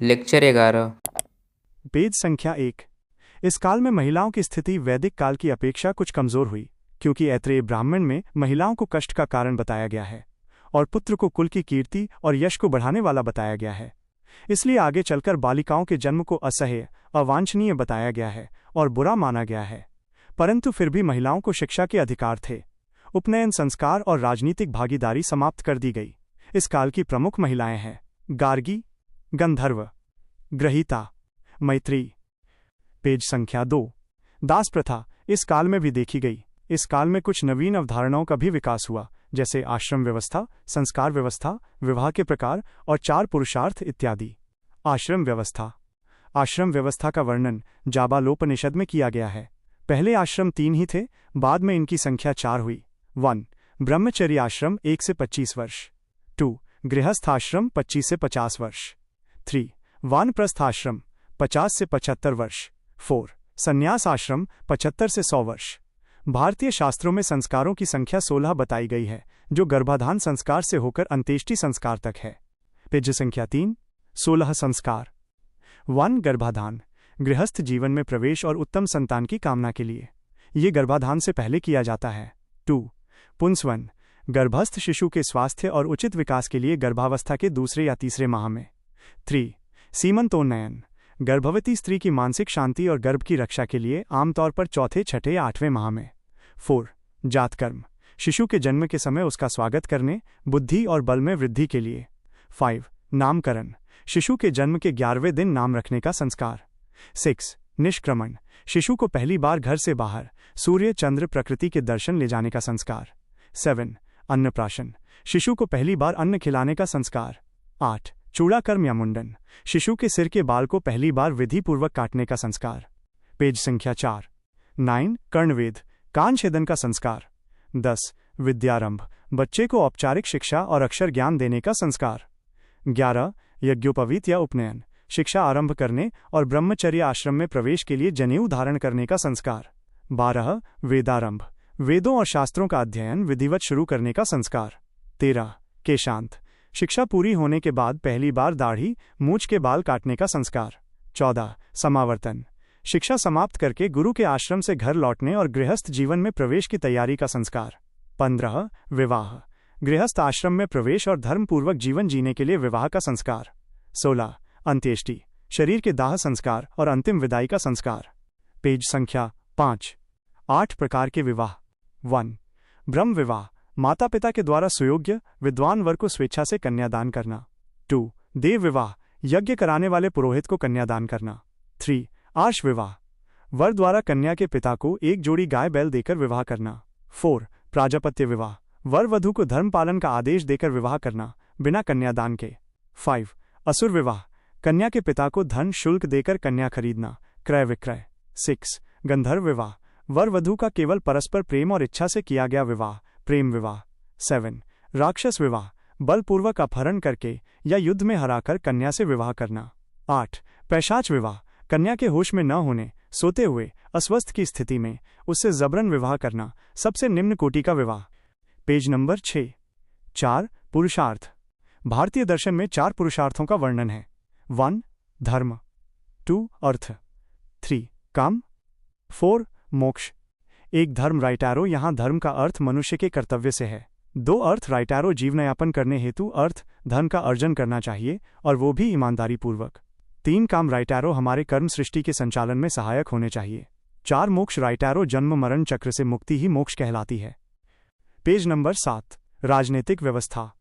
Lecture 11। Page संख्या 1। इस काल में महिलाओं की स्थिति वैदिक काल की अपेक्षा कुछ कमजोर हुई, क्योंकि ऐत्रेय ब्राह्मण में महिलाओं को कष्ट का कारण बताया गया है और पुत्र को कुल की कीर्ति और यश को बढ़ाने वाला बताया गया है। इसलिए आगे चलकर बालिकाओं के जन्म को असह्य, अवांछनीय बताया गया है और बुरा माना गया है। परंतु फिर भी महिलाओं को शिक्षा के अधिकार थे। उपनयन संस्कार और राजनीतिक भागीदारी समाप्त कर दी गई। इस काल की प्रमुख महिलाएं हैं गार्गी, गंधर्व, ग्रहीता, मैत्री। पेज संख्या 2। दास प्रथा इस काल में भी देखी गई। इस काल में कुछ नवीन अवधारणाओं का भी विकास हुआ, जैसे आश्रम व्यवस्था, संस्कार व्यवस्था, विवाह के प्रकार और 4 पुरुषार्थ इत्यादि। आश्रम व्यवस्था। आश्रम व्यवस्था का वर्णन जाबालोपनिषद में किया गया है। पहले आश्रम 3 ही थे, बाद में इनकी संख्या 4 हुई। 1. ब्रह्मचर्य आश्रम 1 से 25 वर्ष। 2. गृहस्थ आश्रम 25 से 50 वर्ष। 3. वानप्रस्थ आश्रम 50 से 75 वर्ष। 4. संन्यास आश्रम 75 से 100 वर्ष। भारतीय शास्त्रों में संस्कारों की संख्या 16 बताई गई है, जो गर्भाधान संस्कार से होकर अंत्येष्टि संस्कार तक है। पेज संख्या 3। 16 संस्कार। 1. गर्भाधान गृहस्थ जीवन में प्रवेश और उत्तम संतान की कामना के लिए। ये गर्भाधान से पहले किया जाता है। 2. पुंसवन गर्भस्थ शिशु के स्वास्थ्य और उचित विकास के लिए गर्भावस्था के दूसरे या तीसरे माह में। 3. सीमंतोन्नयन गर्भवती स्त्री की मानसिक शांति और गर्भ की रक्षा के लिए आमतौर पर चौथे, छठे या 8वें माह में। 4. जातकर्म शिशु के जन्म के समय उसका स्वागत करने, बुद्धि और बल में वृद्धि के लिए। 5. नामकरण शिशु के जन्म के 11वें दिन नाम रखने का संस्कार। 6. निष्क्रमण शिशु को पहली बार घर से बाहर सूर्य, चंद्र, प्रकृति के दर्शन ले जाने का संस्कार। 7. अन्नप्राशन शिशु को पहली बार अन्न खिलाने का संस्कार। 8. चूड़ाकर्म या मुंडन शिशु के सिर के बाल को पहली बार विधि पूर्वक काटने का संस्कार। पेज संख्या 4। 9. कर्णवेद कान छेदन का संस्कार। 10. विद्यारंभ बच्चे को औपचारिक शिक्षा और अक्षर ज्ञान देने का संस्कार। 11. यज्ञोपवीत या उपनयन शिक्षा आरंभ करने और ब्रह्मचर्य आश्रम में प्रवेश के लिए जनेऊ धारण करने का संस्कार। 12. वेदारंभ वेदों और शास्त्रों का अध्ययन विधिवत शुरू करने का संस्कार। 13. केशांत शिक्षा पूरी होने के बाद पहली बार दाढ़ी, मूछ के बाल काटने का संस्कार। 14. समावर्तन शिक्षा समाप्त करके गुरु के आश्रम से घर लौटने और गृहस्थ जीवन में प्रवेश की तैयारी का संस्कार। 15. विवाह गृहस्थ आश्रम में प्रवेश और धर्मपूर्वक जीवन जीने के लिए विवाह का संस्कार। 16. अंत्येष्टि शरीर के दाह संस्कार और अंतिम विदाई का संस्कार। पेज संख्या 5। 8 प्रकार के विवाह। 1. ब्रह्म विवाह माता पिता के द्वारा सुयोग्य विद्वान वर को स्वेच्छा से कन्यादान करना। 2. देव विवाह यज्ञ कराने वाले पुरोहित को कन्यादान करना। 3. आश विवाह वर द्वारा कन्या के पिता को एक जोड़ी गाय बैल देकर विवाह करना। 4. प्राजापत्य विवाह वर वधू को धर्म पालन का आदेश देकर विवाह करना बिना कन्यादान के। 5. असुर विवाह कन्या के पिता को धन शुल्क देकर कन्या खरीदना, क्रय विक्रय। 6. गंधर्व विवाह वर वधू का केवल परस्पर प्रेम और इच्छा से किया गया विवाह, प्रेम विवाह। 7. राक्षस विवाह बलपूर्वक अपहरण करके या युद्ध में हराकर कन्या से विवाह करना। 8. पैशाच विवाह कन्या के होश में न होने, सोते हुए, अस्वस्थ की स्थिति में उससे जबरन विवाह करना, सबसे निम्न कोटि का विवाह। Page number 6। 4. पुरुषार्थ भारतीय दर्शन में 4 पुरुषार्थों का वर्णन है। 1. धर्म। 2. अर्थ। 3. काम। 4. मोक्ष। एक धर्म राइट एरो यहाँ धर्म का अर्थ मनुष्य के कर्तव्य से है। 2 अर्थ राइट एरो जीवनयापन करने हेतु अर्थ धन का अर्जन करना चाहिए और वो भी ईमानदारी पूर्वक। 3 काम राइट एरो हमारे कर्म सृष्टि के संचालन में सहायक होने चाहिए। 4 मोक्ष राइट एरो जन्म मरण चक्र से मुक्ति ही मोक्ष कहलाती है। Page number 7। राजनीतिक व्यवस्था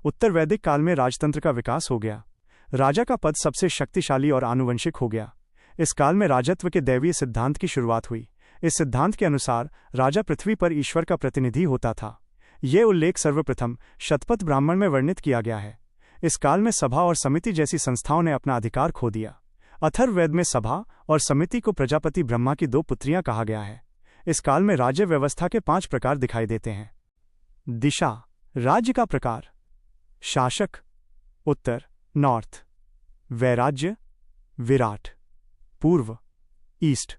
उत्तर वैदिक काल में राजतंत्र का विकास हो गया। राजा का पद सबसे शक्तिशाली और आनुवंशिक हो गया। इस काल में राजत्व के दैवीय सिद्धांत की शुरुआत हुई। इस सिद्धांत के अनुसार राजा पृथ्वी पर ईश्वर का प्रतिनिधि होता था। यह उल्लेख सर्वप्रथम शतपथ ब्राह्मण में वर्णित किया गया है। इस काल में सभा और समिति जैसी संस्थाओं ने अपना अधिकार खो दिया। अथर्ववेद में सभा और समिति को प्रजापति ब्रह्मा की 2 पुत्रियां कहा गया है। इस काल में राज्य व्यवस्था के 5 प्रकार दिखाई देते हैं। दिशा राज्य का प्रकार। शासक उत्तर नॉर्थ। वैराज्य विराट। पूर्व ईस्ट।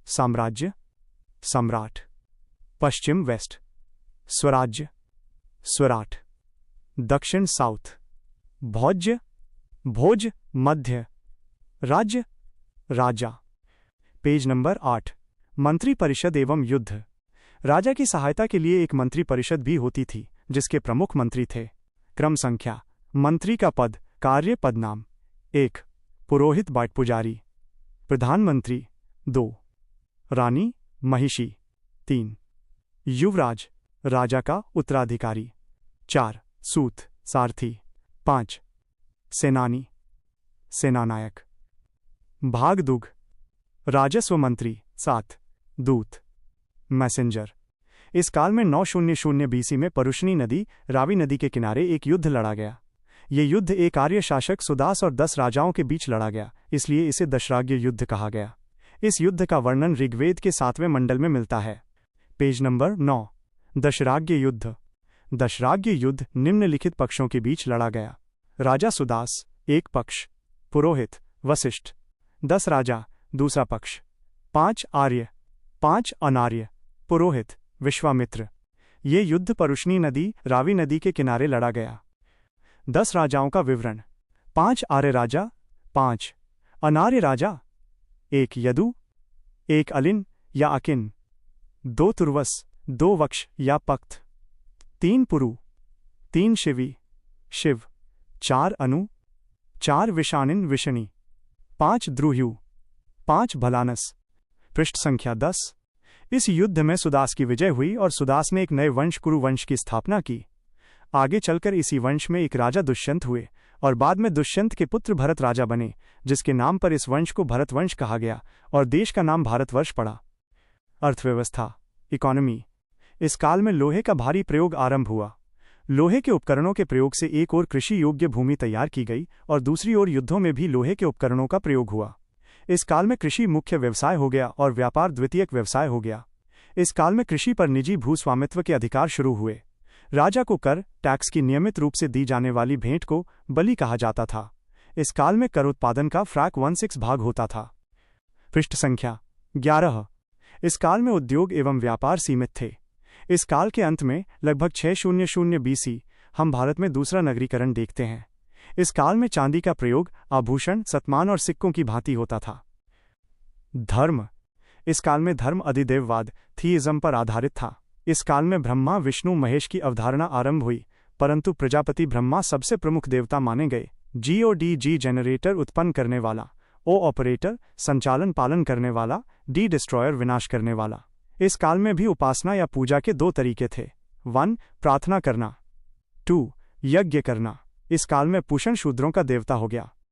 साम्राज्य सम्राट। पश्चिम वेस्ट। स्वराज्य स्वराट। दक्षिण साउथ। भोज्य भोज मध्य, राज्य राजा। Page number 8। मंत्री परिषद एवं युद्ध। राजा की सहायता के लिए एक मंत्री परिषद भी होती थी जिसके प्रमुख मंत्री थे। क्रम संख्या। मंत्री का पद, कार्य पदनाम। 1 पुरोहित बाट पुजारी। प्रधानमंत्री। 2 रानी महिषी। 3 युवराज, राजा का उत्तराधिकारी। 4 सूत सारथी। 5 सेनानी, सेनानायक। भागदुग, राजस्व मंत्री। 7 दूत, मैसेंजर। इस काल में 900 BC में परुष्णी नदी, रावी नदी के किनारे एक युद्ध लड़ा गया। ये युद्ध एक आर्य शासक सुदास और 10 राजाओं के बीच लड़ा गया, इसलिए इसे दशराज्य युद्ध कहा गया। इस युद्ध का वर्णन ऋग्वेद के 7वें मंडल में मिलता है। Page number 9। दशराज्य युद्ध। दशराज्य युद्ध निम्नलिखित पक्षों के बीच लड़ा गया। राजा सुदास एक पक्ष, पुरोहित वशिष्ठ। 10 राजा दूसरा पक्ष। 5 आर्य, 5 अनार्य। पुरोहित विश्वामित्र। ये युद्ध परुष्णी नदी, रावी नदी के किनारे लड़ा गया। 10 राजाओं का विवरण। 5 आर्य राजा, 5 अनार्य राजा, 1 यदु, 1 अलिन या अकिन, 2 तुर्वस, 2 वक्ष या पक्त, 3 पुरु, 3 शिवी शिव, 4 अनु, 4 विषानिन विषणी, 5 द्रुह्यु, 5 भलानस। पृष्ठ संख्या 10। इस युद्ध में सुदास की विजय हुई और सुदास ने एक नए वंश कुरु वंश की स्थापना की। आगे चलकर इसी वंश में एक राजा दुष्यंत हुए और बाद में दुष्यंत के पुत्र भरत राजा बने, जिसके नाम पर इस वंश को भरतवंश कहा गया और देश का नाम भारतवर्ष पड़ा। अर्थव्यवस्था, इकोनॉमी। इस काल में लोहे का भारी प्रयोग आरंभ हुआ। लोहे के उपकरणों के प्रयोग से एक ओर कृषि योग्य भूमि तैयार की गई और दूसरी ओर युद्धों में भी लोहे के उपकरणों का प्रयोग हुआ। इस काल में कृषि मुख्य व्यवसाय हो गया और व्यापार द्वितीयक व्यवसाय हो गया। इस काल में कृषि पर निजी भूस्वामित्व के अधिकार शुरू हुए। राजा को कर, टैक्स की नियमित रूप से दी जाने वाली भेंट को बलि कहा जाता था। इस काल में कर उत्पादन का फ्रैक 1/6 भाग होता था। पृष्ठ संख्या 11। इस काल में उद्योग एवं व्यापार सीमित थे। इस काल के अंत में लगभग 600 BC हम भारत में दूसरा नगरीकरण देखते हैं। इस काल में चांदी का प्रयोग आभूषण, सतमान और सिक्कों की भांति होता था। धर्म। इस काल में धर्म अधिदेववाद, थीइज्म पर आधारित था। इस काल में ब्रह्मा, विष्णु, महेश की अवधारणा आरंभ हुई, परंतु प्रजापति ब्रह्मा सबसे प्रमुख देवता माने गए। GOD जनरेटर उत्पन्न करने वाला, O ऑपरेटर संचालन पालन करने वाला, D डिस्ट्रॉयर विनाश करने वाला। इस काल में भी उपासना या पूजा के 2 तरीके थे। 1 प्रार्थना करना, 2 यज्ञ करना। इस काल में पूषण शूद्रों का देवता हो गया।